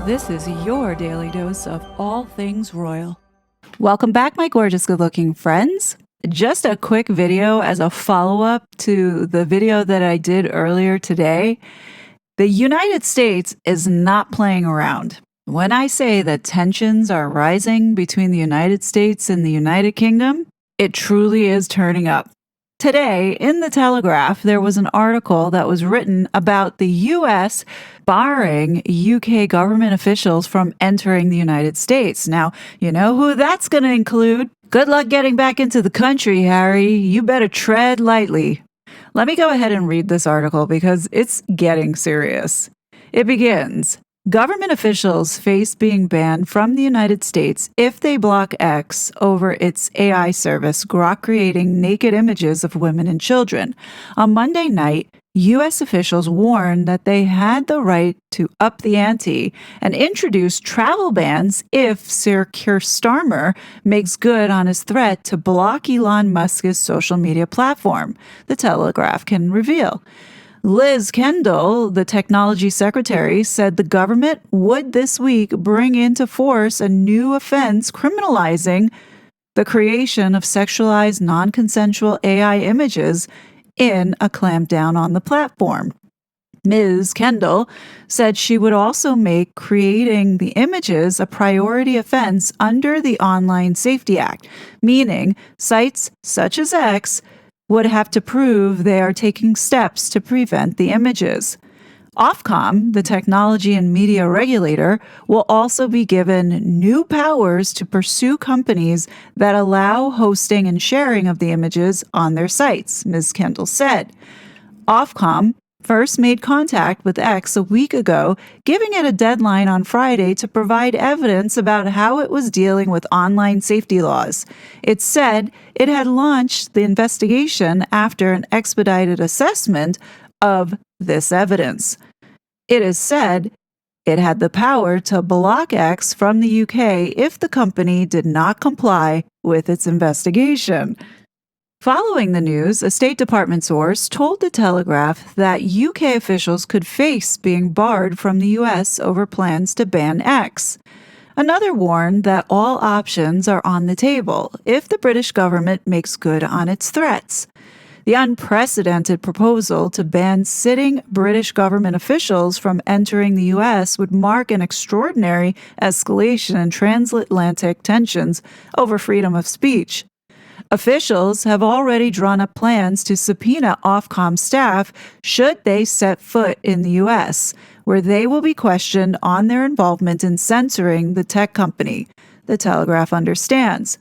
This is your daily dose of all things royal. Welcome back, my gorgeous, good-looking friends. Just a quick video as a follow-up to the video that I did earlier today. The United States is not playing around. When I say that tensions are rising between the United States and the United Kingdom, it truly is turning up. Today, in the Telegraph, there was an article that was written about the U.S. barring UK government officials from entering the United States. Now, you know who that's going to include? Good luck getting back into the country, Harry. You better tread lightly. Let me go ahead and read this article because it's getting serious. It begins. Government officials face being banned from the United States if they block X over its AI service Grok creating naked images of women and children. On Monday night, U.S. officials warned that they had the right to up the ante and introduce travel bans if Sir Keir Starmer makes good on his threat to block Elon Musk's social media platform, the Telegraph can reveal. Liz Kendall, the technology secretary, said the government would this week bring into force a new offense criminalizing the creation of sexualized, non-consensual AI images in a clampdown on the platform. Ms. Kendall said she would also make creating the images a priority offense under the Online Safety Act, meaning sites such as X would have to prove they are taking steps to prevent the images. Ofcom, the technology and media regulator, will also be given new powers to pursue companies that allow hosting and sharing of the images on their sites, Ms. Kendall said. Ofcom first made contact with X a week ago, giving it a deadline on Friday to provide evidence about how it was dealing with online safety laws. It said it had launched the investigation after an expedited assessment of this evidence. It is said it had the power to block X from the UK if the company did not comply with its investigation. Following the news, a State Department source told the Telegraph that UK officials could face being barred from the US over plans to ban X. Another warned that all options are on the table if the British government makes good on its threats. The unprecedented proposal to ban sitting British government officials from entering the U.S. would mark an extraordinary escalation in transatlantic tensions over freedom of speech. Officials have already drawn up plans to subpoena Ofcom staff should they set foot in the U.S., where they will be questioned on their involvement in censoring the tech company, the Telegraph understands.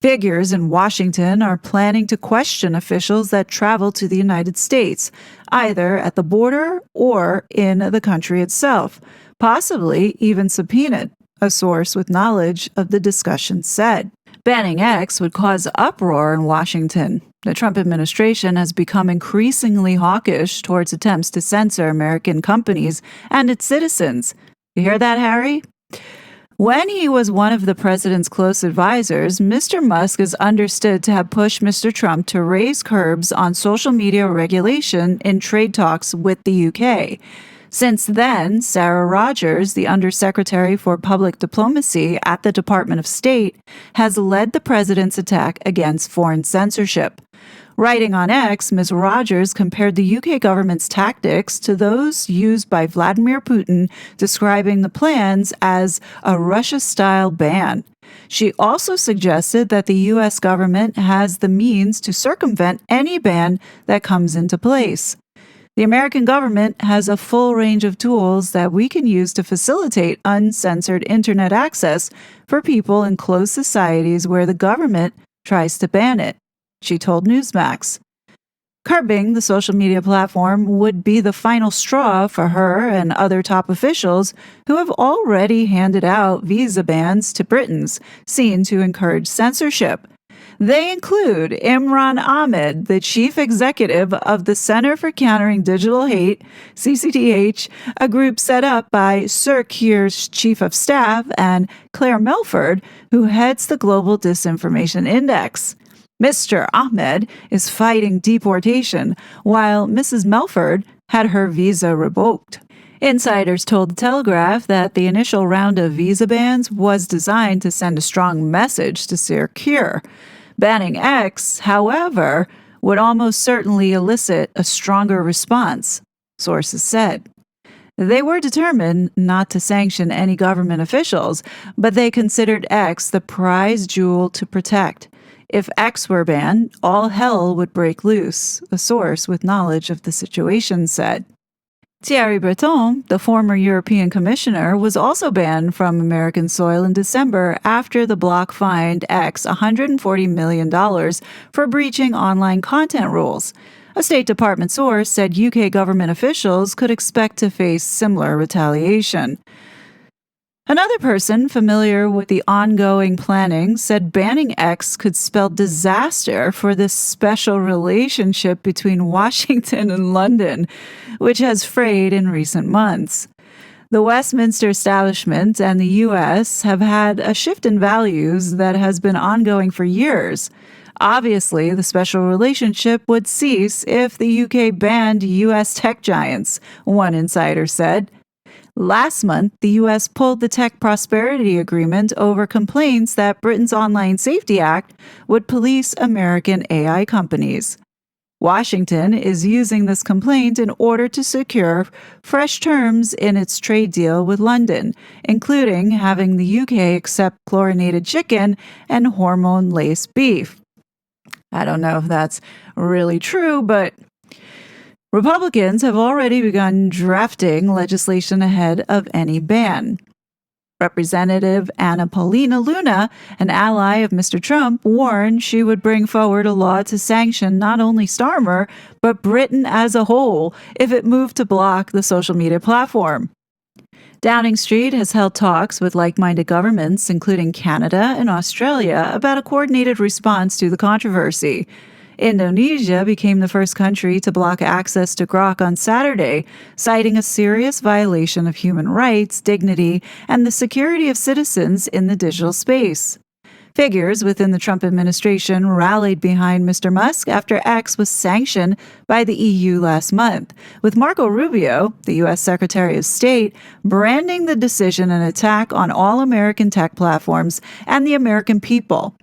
Figures in Washington are planning to question officials that travel to the United States, either at the border or in the country itself, possibly even subpoenaed, a source with knowledge of the discussion said. Banning X would cause uproar in Washington. The Trump administration has become increasingly hawkish towards attempts to censor American companies and its citizens. You hear that, Harry? When he was one of the president's close advisors, Mr. Musk is understood to have pushed Mr. Trump to raise curbs on social media regulation in trade talks with the UK. Since then, Sarah Rogers, the Undersecretary for Public Diplomacy at the Department of State, has led the president's attack against foreign censorship. Writing on X, Ms. Rogers compared the UK government's tactics to those used by Vladimir Putin, describing the plans as a Russia-style ban. She also suggested that the U.S. government has the means to circumvent any ban that comes into place. The American government has a full range of tools that we can use to facilitate uncensored internet access for people in closed societies where the government tries to ban it, she told Newsmax. Curbing the social media platform would be the final straw for her and other top officials who have already handed out visa bans to Britons, seen to encourage censorship. They include Imran Ahmed, the chief executive of the Center for Countering Digital Hate, CCDH, a group set up by Sir Keir's chief of staff, and Claire Melford, who heads the Global Disinformation Index. Mr. Ahmed is fighting deportation, while Mrs. Melford had her visa revoked. Insiders told The Telegraph that the initial round of visa bans was designed to send a strong message to steer clear. Banning X, however, would almost certainly elicit a stronger response, sources said. They were determined not to sanction any government officials, but they considered X the prize jewel to protect. If X were banned, all hell would break loose, a source with knowledge of the situation said. Thierry Breton, the former European Commissioner, was also banned from American soil in December after the bloc fined X $140 million for breaching online content rules. A State Department source said UK government officials could expect to face similar retaliation. Another person familiar with the ongoing planning said banning X could spell disaster for this special relationship between Washington and London, which has frayed in recent months. The Westminster establishment and the U.S. have had a shift in values that has been ongoing for years. Obviously, the special relationship would cease if the UK banned U.S. tech giants, one insider said. Last month, the U.S. pulled the Tech Prosperity Agreement over complaints that Britain's Online Safety Act would police American AI companies. Washington is using this complaint in order to secure fresh terms in its trade deal with London, including having the UK accept chlorinated chicken and hormone-laced beef. I don't know if that's really true, but Republicans have already begun drafting legislation ahead of any ban. Representative Anna Paulina Luna, an ally of Mr. Trump, warned she would bring forward a law to sanction not only Starmer, but Britain as a whole if it moved to block the social media platform. Downing Street has held talks with like-minded governments, including Canada and Australia, about a coordinated response to the controversy. Indonesia became the first country to block access to Grok on Saturday, citing a serious violation of human rights, dignity, and the security of citizens in the digital space. Figures within the Trump administration rallied behind Mr. Musk after X was sanctioned by the EU last month, with Marco Rubio, the U.S. Secretary of State, branding the decision an attack on all American tech platforms and the American people.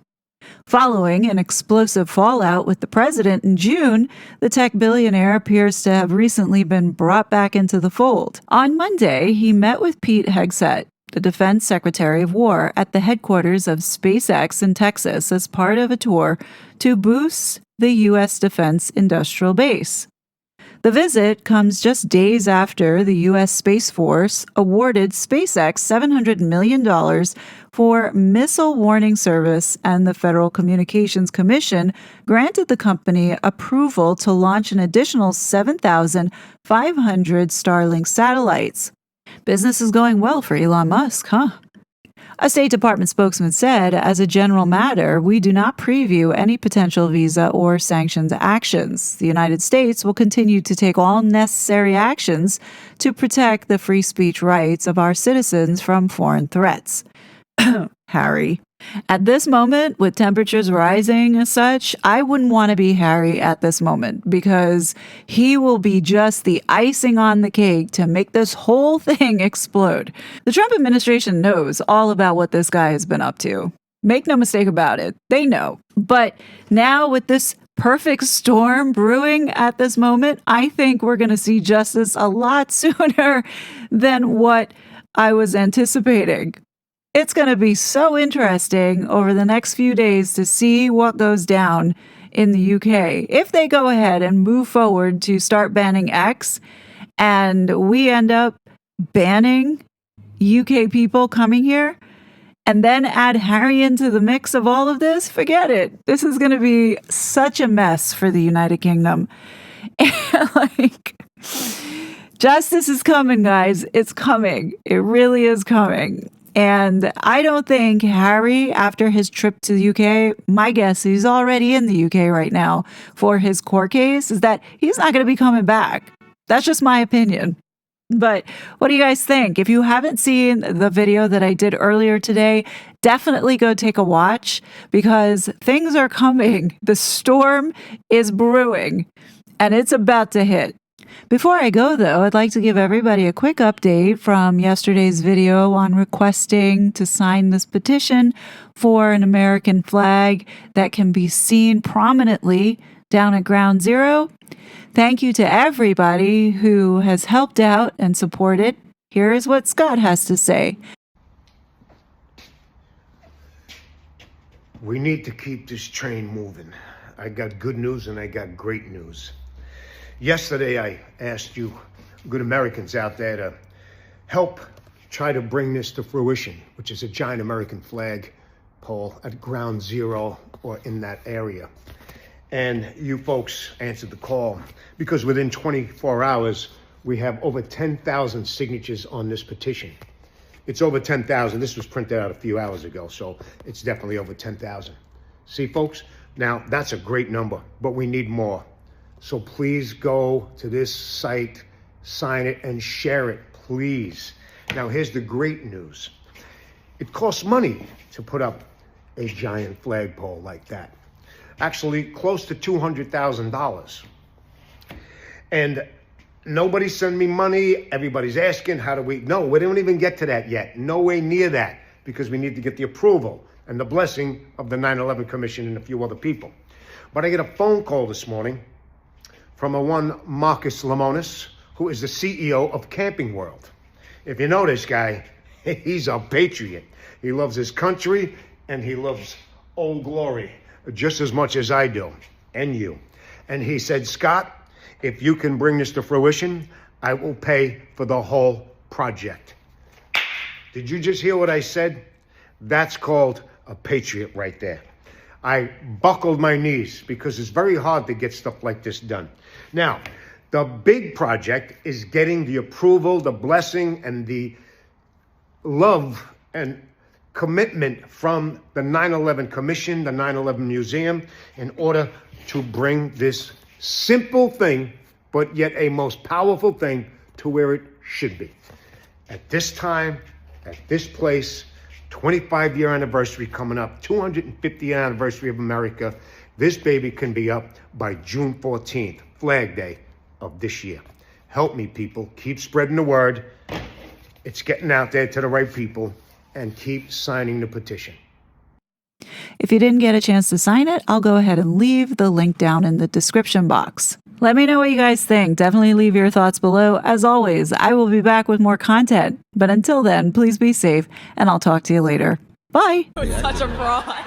Following an explosive fallout with the president in June, the tech billionaire appears to have recently been brought back into the fold. On Monday, he met with Pete Hegseth, the Defense Secretary of War, at the headquarters of SpaceX in Texas as part of a tour to boost the U.S. defense industrial base. The visit comes just days after the U.S. Space Force awarded SpaceX $700 million for missile warning service, and the Federal Communications Commission granted the company approval to launch an additional 7,500 Starlink satellites. Business is going well for Elon Musk, huh? A State Department spokesman said, as a general matter, we do not preview any potential visa or sanctions actions. The United States will continue to take all necessary actions to protect the free speech rights of our citizens from foreign threats. Harry. At this moment, with temperatures rising as such, I wouldn't want to be Harry at this moment because he will be just the icing on the cake to make this whole thing explode. The Trump administration knows all about what this guy has been up to. Make no mistake about it. They know. But now with this perfect storm brewing at this moment, I think we're going to see justice a lot sooner than what I was anticipating. It's going to be so interesting over the next few days to see what goes down in the UK. If they go ahead and move forward to start banning X, and we end up banning UK people coming here, and then add Harry into the mix of all of this, forget it. This is going to be such a mess for the United Kingdom. Justice is coming, guys. It's coming. It really is coming. And I don't think Harry, after his trip to the UK, my guess, he's already in the UK right now for his court case, is that he's not going to be coming back. That's just my opinion. But what do you guys think? If you haven't seen the video that I did earlier today, definitely go take a watch because things are coming. The storm is brewing and it's about to hit. Before I go, though, I'd like to give everybody a quick update from yesterday's video on requesting to sign this petition for an American flag that can be seen prominently down at Ground Zero. Thank you to everybody who has helped out and supported. Here is what Scott has to say. We need to keep this train moving. I got good news and I got great news. Yesterday, I asked you good Americans out there to help try to bring this to fruition, which is a giant American flag pole at Ground Zero or in that area. And you folks answered the call because within 24 hours, we have over 10,000 signatures on this petition. It's over 10,000. This was printed out a few hours ago, so it's definitely over 10,000. See, folks? Now, that's a great number, but we need more. So please go to this site, sign it, and share it, please. Now, here's the great news. It costs money to put up a giant flagpole like that. Actually, close to $200,000. And nobody send me money. Everybody's asking, how do we? No, we don't even get to that yet. No way near that, because we need to get the approval and the blessing of the 9/11 Commission and a few other people. But I get a phone call this morning from a one Marcus Lemonis, who is the CEO of Camping World. If you know this guy, he's a patriot. He loves his country and he loves Old Glory just as much as I do, and you. And he said, Scott, if you can bring this to fruition, I will pay for the whole project. Did you just hear what I said? That's called a patriot right there. I buckled my knees because it's very hard to get stuff like this done. Now, the big project is getting the approval, the blessing, and the love and commitment from the 9/11 Commission, the 9/11 Museum, in order to bring this simple thing, but yet a most powerful thing, to where it should be. At this time, at this place, 25-year anniversary coming up, 250th anniversary of America, this baby can be up by June 14th, Flag Day of this year. Help me, people. Keep spreading the word. It's getting out there to the right people, and keep signing the petition. If you didn't get a chance to sign it, I'll go ahead and leave the link down in the description box. Let me know what you guys think. Definitely leave your thoughts below. As always, I will be back with more content. But until then, please be safe, and I'll talk to you later. Bye. Such a fraud.